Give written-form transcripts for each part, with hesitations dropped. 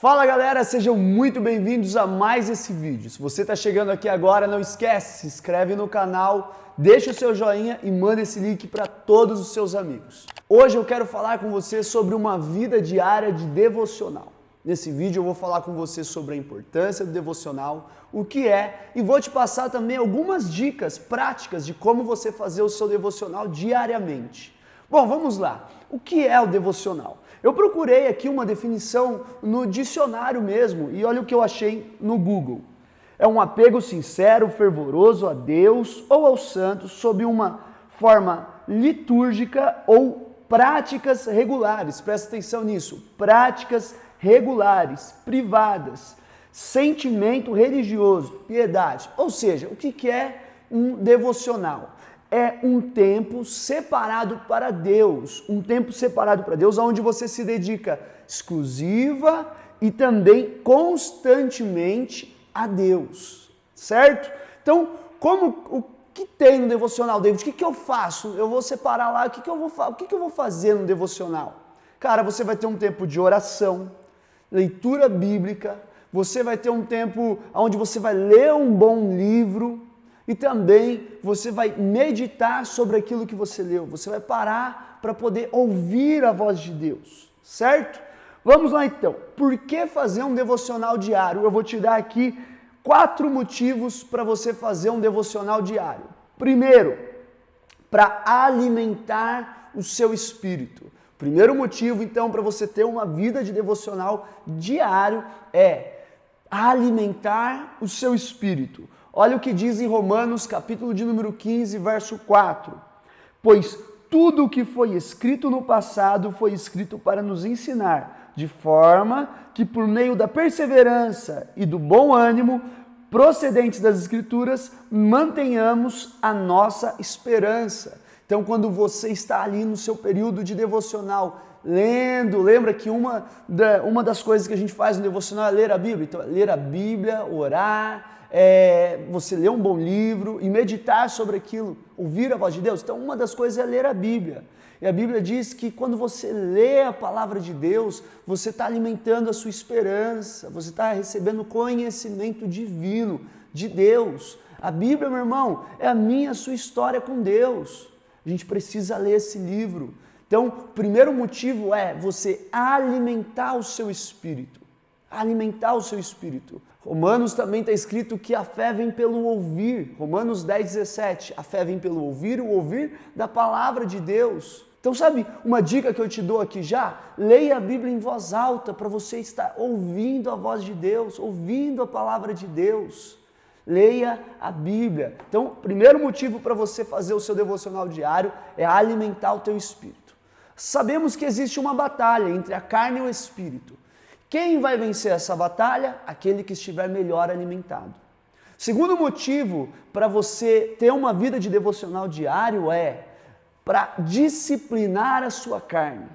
Fala galera, sejam muito bem-vindos a mais esse vídeo. Se você está chegando aqui agora, não esquece, se inscreve no canal, deixa o seu joinha e manda esse link para todos os seus amigos. Hoje eu quero falar com você sobre uma vida diária de devocional. Nesse vídeo eu vou falar com você sobre a importância do devocional, o que é, e vou te passar também algumas dicas práticas de como você fazer o seu devocional diariamente. Bom, vamos lá. O que é o devocional? Eu procurei aqui uma definição no dicionário mesmo e olha o que eu achei no Google. É um apego sincero, fervoroso a Deus ou aos santos sob uma forma litúrgica ou práticas regulares. Presta atenção nisso. Práticas regulares, privadas, sentimento religioso, piedade. Ou seja, o que é um devocional? É um tempo separado para Deus, onde você se dedica exclusiva e também constantemente a Deus, certo? Então, o que tem no devocional, David? O que eu faço? Eu vou separar lá, o que eu vou fazer no devocional? Cara, você vai ter um tempo de oração, leitura bíblica, você vai ter um tempo onde você vai ler um bom livro, e também você vai meditar sobre aquilo que você leu. Você vai parar para poder ouvir a voz de Deus, certo? Vamos lá então. Por que fazer um devocional diário? Eu vou te dar aqui 4 motivos para você fazer um devocional diário. Primeiro, para alimentar o seu espírito. Primeiro motivo, então, para você ter uma vida de devocional diário é alimentar o seu espírito. Olha o que diz em Romanos, capítulo de número 15, verso 4. Pois tudo o que foi escrito no passado foi escrito para nos ensinar, de forma que por meio da perseverança e do bom ânimo, procedentes das Escrituras, mantenhamos a nossa esperança. Então, quando você está ali no seu período de devocional, lendo, lembra que uma das coisas que a gente faz no devocional é ler a Bíblia. Então, ler a Bíblia, orar, você ler um bom livro e meditar sobre aquilo, ouvir a voz de Deus. Então, uma das coisas é ler a Bíblia. E a Bíblia diz que quando você lê a palavra de Deus, você está alimentando a sua esperança, você está recebendo conhecimento divino de Deus. A Bíblia, meu irmão, é a minha, a sua história com Deus. A gente precisa ler esse livro. Então, o primeiro motivo é você alimentar o seu espírito. Alimentar o seu espírito. Romanos também está escrito que a fé vem pelo ouvir. Romanos 10, 17. A fé vem pelo ouvir, o ouvir da palavra de Deus. Então, sabe uma dica que eu te dou aqui já? Leia a Bíblia em voz alta para você estar ouvindo a voz de Deus, ouvindo a palavra de Deus. Leia a Bíblia. Então, primeiro motivo para você fazer o seu devocional diário é alimentar o teu espírito. Sabemos que existe uma batalha entre a carne e o espírito. Quem vai vencer essa batalha? Aquele que estiver melhor alimentado. Segundo motivo para você ter uma vida de devocional diário é para disciplinar a sua carne.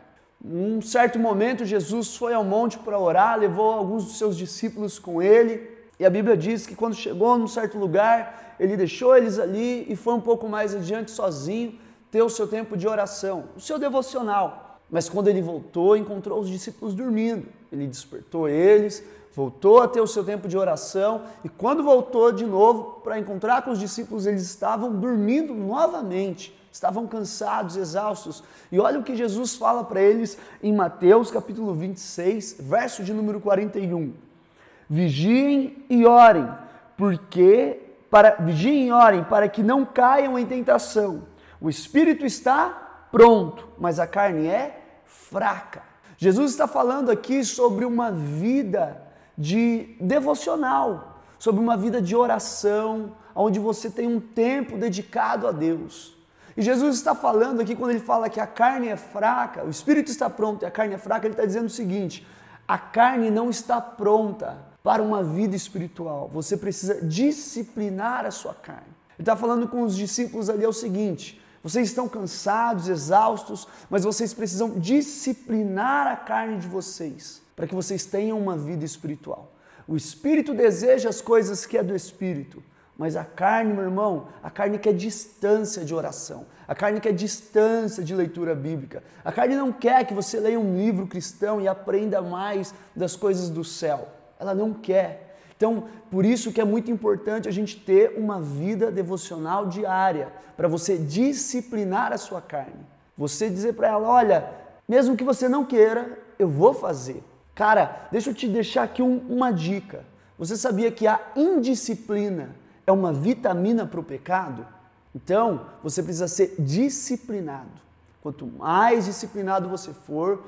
Num certo momento, Jesus foi ao monte para orar, levou alguns dos seus discípulos com ele, e a Bíblia diz que quando chegou num certo lugar, ele deixou eles ali e foi um pouco mais adiante sozinho ter o seu tempo de oração, o seu devocional. Mas quando ele voltou, encontrou os discípulos dormindo. Ele despertou eles, voltou a ter o seu tempo de oração e quando voltou de novo para encontrar com os discípulos, eles estavam dormindo novamente, estavam cansados, exaustos. E olha o que Jesus fala para eles em Mateus capítulo 26, verso de número 41. Vigiem e orem, para que não caiam em tentação. O espírito está pronto, mas a carne é fraca. Jesus está falando aqui sobre uma vida de devocional, sobre uma vida de oração, onde você tem um tempo dedicado a Deus. E Jesus está falando aqui, quando ele fala que a carne é fraca, o espírito está pronto e a carne é fraca, ele está dizendo o seguinte: a carne não está pronta para uma vida espiritual. Você precisa disciplinar a sua carne. Ele está falando com os discípulos ali, é o seguinte: vocês estão cansados, exaustos, mas vocês precisam disciplinar a carne de vocês, para que vocês tenham uma vida espiritual. O Espírito deseja as coisas que é do Espírito, Mas a carne, meu irmão, a carne quer distância de oração. A carne quer distância de leitura bíblica. A carne não quer que você leia um livro cristão e aprenda mais das coisas do céu. Ela não quer. Então, por isso que é muito importante a gente ter uma vida devocional diária, para você disciplinar a sua carne. Você dizer para ela, olha, mesmo que você não queira, eu vou fazer. Cara, deixa eu te deixar aqui uma dica. Você sabia que a indisciplina é uma vitamina para o pecado? Então, você precisa ser disciplinado. Quanto mais disciplinado você for,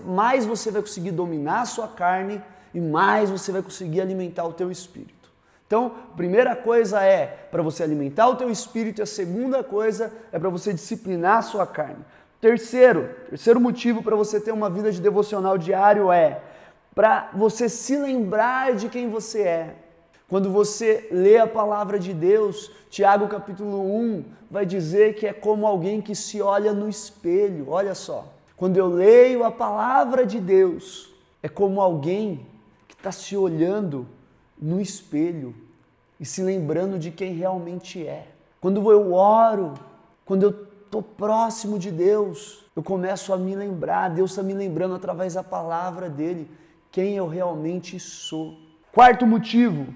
mais você vai conseguir dominar a sua carne e mais você vai conseguir alimentar o teu espírito. Então, a primeira coisa é para você alimentar o teu espírito e a segunda coisa é para você disciplinar a sua carne. Terceiro motivo para você ter uma vida de devocional diário é para você se lembrar de quem você é. Quando você lê a palavra de Deus, Tiago capítulo 1 vai dizer que é como alguém que se olha no espelho. Olha só, quando eu leio a palavra de Deus, é como alguém que está se olhando no espelho e se lembrando de quem realmente é. Quando eu oro, quando eu estou próximo de Deus, eu começo a me lembrar, Deus está me lembrando através da palavra dele, quem eu realmente sou. Quarto motivo,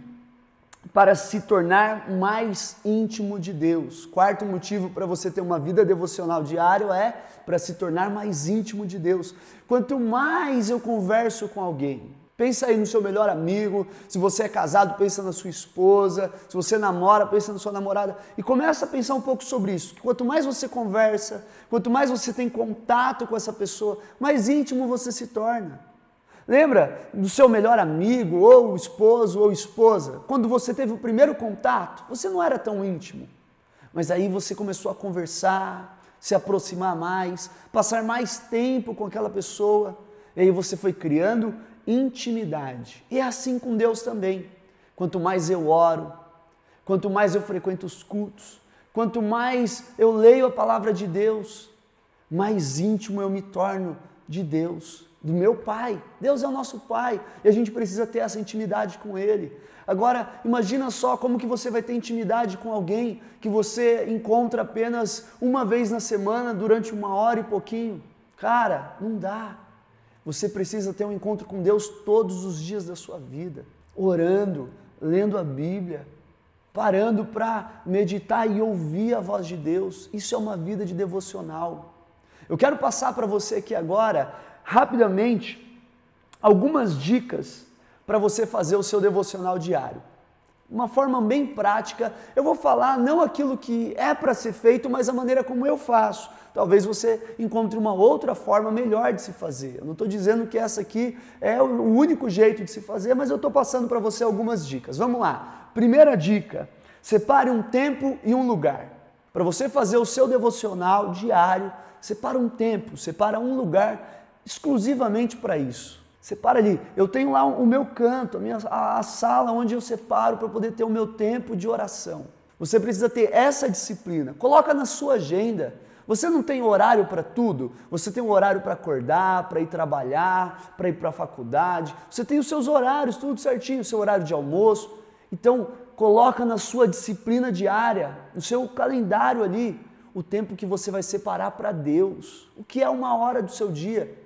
para se tornar mais íntimo de Deus. Quarto motivo para você ter uma vida devocional diária é para se tornar mais íntimo de Deus. Quanto mais eu converso com alguém, pensa aí no seu melhor amigo, se você é casado, pensa na sua esposa, se você namora, pensa na sua namorada e começa a pensar um pouco sobre isso. Quanto mais você conversa, quanto mais você tem contato com essa pessoa, mais íntimo você se torna. Lembra do seu melhor amigo, ou esposo, ou esposa? Quando você teve o primeiro contato, você não era tão íntimo. Mas aí você começou a conversar, se aproximar mais, passar mais tempo com aquela pessoa. E aí você foi criando intimidade. E é assim com Deus também. Quanto mais eu oro, quanto mais eu frequento os cultos, quanto mais eu leio a palavra de Deus, mais íntimo eu me torno de Deus, do meu Pai. Deus é o nosso Pai e a gente precisa ter essa intimidade com Ele. Agora, imagina só como que você vai ter intimidade com alguém que você encontra apenas uma vez na semana durante 1 hora e pouquinho. Cara, não dá. Você precisa ter um encontro com Deus todos os dias da sua vida, orando, lendo a Bíblia, parando para meditar e ouvir a voz de Deus. Isso é uma vida de devocional. Eu quero passar para você aqui agora, rapidamente, algumas dicas para você fazer o seu devocional diário. Uma forma bem prática, eu vou falar não aquilo que é para ser feito, mas a maneira como eu faço. Talvez você encontre uma outra forma melhor de se fazer. Eu não estou dizendo que essa aqui é o único jeito de se fazer, mas eu estou passando para você algumas dicas. Vamos lá. Primeira dica, separe um tempo e um lugar. Para você fazer o seu devocional diário, separa um tempo, separa um lugar exclusivamente para isso. Separa ali, eu tenho lá o meu canto, a sala onde eu separo para poder ter o meu tempo de oração. Você precisa ter essa disciplina, coloca na sua agenda. Você não tem horário para tudo, você tem um horário para acordar, para ir trabalhar, para ir para a faculdade, você tem os seus horários, tudo certinho, o seu horário de almoço. Então, coloca na sua disciplina diária, no seu calendário ali, o tempo que você vai separar para Deus. O que é 1 hora do seu dia?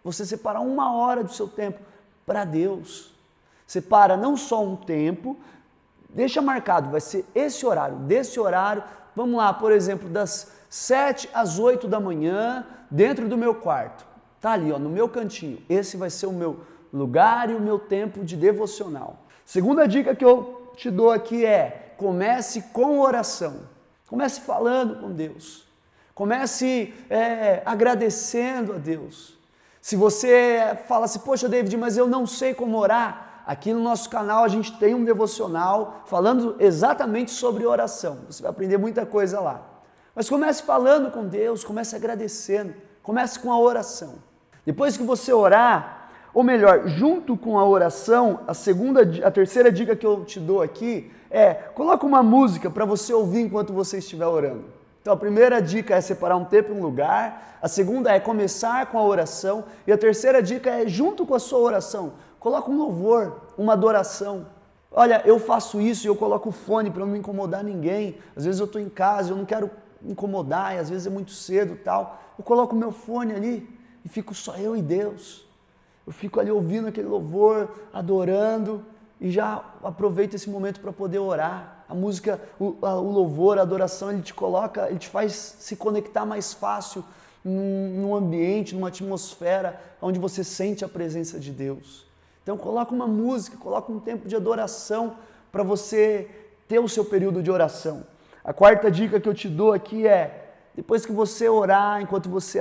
Você separar 1 hora do seu tempo para Deus. Separa não só um tempo, deixa marcado, vai ser esse horário, desse horário, vamos lá, por exemplo, das 7 às 8 da manhã, dentro do meu quarto. Tá ali, ó, no meu cantinho. Esse vai ser o meu lugar e o meu tempo de devocional. Segunda dica que eu te dou aqui é: comece com oração. Comece falando com Deus. Comece agradecendo a Deus. Se você fala assim, poxa David, mas eu não sei como orar, aqui no nosso canal a gente tem um devocional falando exatamente sobre oração. Você vai aprender muita coisa lá. Mas comece falando com Deus, comece agradecendo, comece com a oração. Depois que você orar, ou melhor, junto com a oração, a terceira dica que eu te dou aqui é, coloca uma música para você ouvir enquanto você estiver orando. Então a primeira dica é separar um tempo e um lugar, a segunda é começar com a oração e a terceira dica é, junto com a sua oração, coloca um louvor, uma adoração. Olha, eu faço isso e eu coloco o fone para não incomodar ninguém. Às vezes eu estou em casa, eu não quero incomodar, e às vezes é muito cedo e tal. Eu coloco o meu fone ali e fico só eu e Deus. Eu fico ali ouvindo aquele louvor, adorando, e já aproveito esse momento para poder orar. A música, o louvor, a adoração, ele te coloca, ele te faz se conectar mais fácil num ambiente, numa atmosfera onde você sente a presença de Deus. Então coloca uma música, coloca um tempo de adoração para você ter o seu período de oração. A quarta dica que eu te dou aqui é, depois que você orar, enquanto você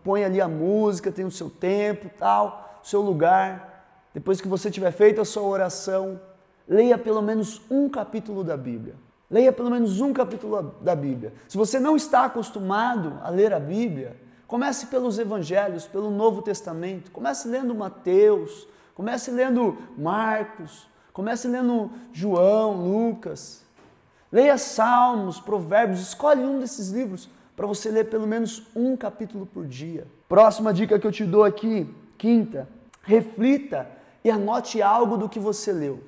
põe ali a música, tem o seu tempo, tal, o seu lugar, depois que você tiver feito a sua oração, leia pelo menos um capítulo da Bíblia. Leia pelo menos um capítulo da Bíblia. Se você não está acostumado a ler a Bíblia, comece pelos Evangelhos, pelo Novo Testamento. Comece lendo Mateus, comece lendo Marcos, comece lendo João, Lucas. Leia Salmos, Provérbios, escolhe um desses livros para você ler pelo menos um capítulo por dia. Próxima dica que eu te dou aqui, quinta, reflita e anote algo do que você leu.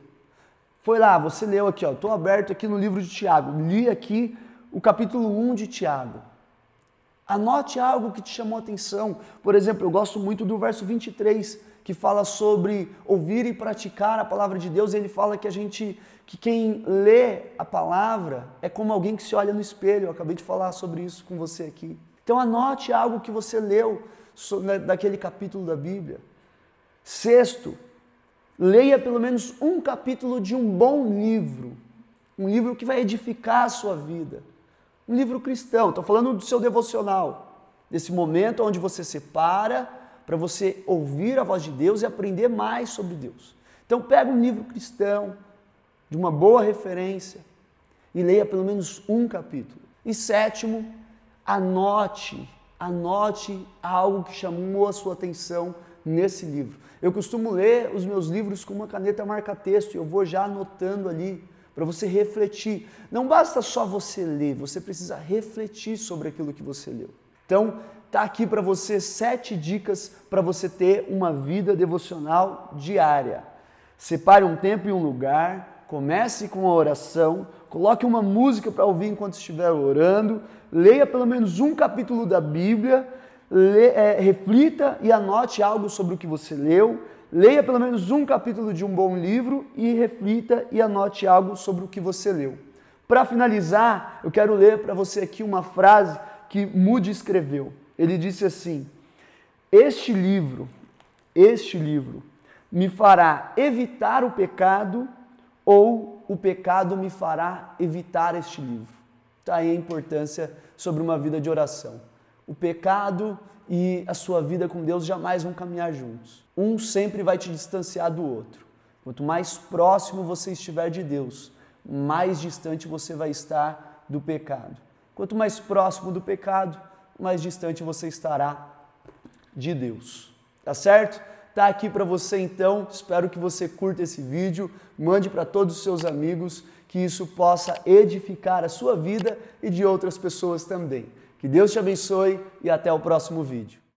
Foi lá, você leu aqui, estou aberto aqui no livro de Tiago, li aqui o capítulo 1 de Tiago. Anote algo que te chamou a atenção. Por exemplo, eu gosto muito do verso 23, que fala sobre ouvir e praticar a palavra de Deus. Ele fala que quem lê a palavra é como alguém que se olha no espelho. Eu acabei de falar sobre isso com você aqui. Então anote algo que você leu daquele capítulo da Bíblia. Sexto, leia pelo menos um capítulo de um bom livro. Um livro que vai edificar a sua vida. Um livro cristão. Estou falando do seu devocional. Desse momento onde você separa para você ouvir a voz de Deus e aprender mais sobre Deus. Então pega um livro cristão, de uma boa referência, e leia pelo menos um capítulo. E sétimo, anote algo que chamou a sua atenção nesse livro. Eu costumo ler os meus livros com uma caneta marca-texto, e eu vou já anotando ali, para você refletir. Não basta só você ler, você precisa refletir sobre aquilo que você leu. Então, está aqui para você 7 dicas para você ter uma vida devocional diária. Separe um tempo e um lugar, comece com a oração, coloque uma música para ouvir enquanto estiver orando, leia pelo menos um capítulo da Bíblia, reflita e anote algo sobre o que você leu, leia pelo menos um capítulo de um bom livro e reflita e anote algo sobre o que você leu. Para finalizar, eu quero ler para você aqui uma frase que Moody escreveu. Ele disse assim: este livro me fará evitar o pecado ou o pecado me fará evitar este livro. Está aí a importância sobre uma vida de oração. O pecado e a sua vida com Deus jamais vão caminhar juntos. Um sempre vai te distanciar do outro. Quanto mais próximo você estiver de Deus, mais distante você vai estar do pecado. Quanto mais próximo do pecado, mais distante você estará de Deus. Tá certo? Tá aqui para você então. Espero que você curta esse vídeo, mande para todos os seus amigos, que isso possa edificar a sua vida e de outras pessoas também. Que Deus te abençoe e até o próximo vídeo.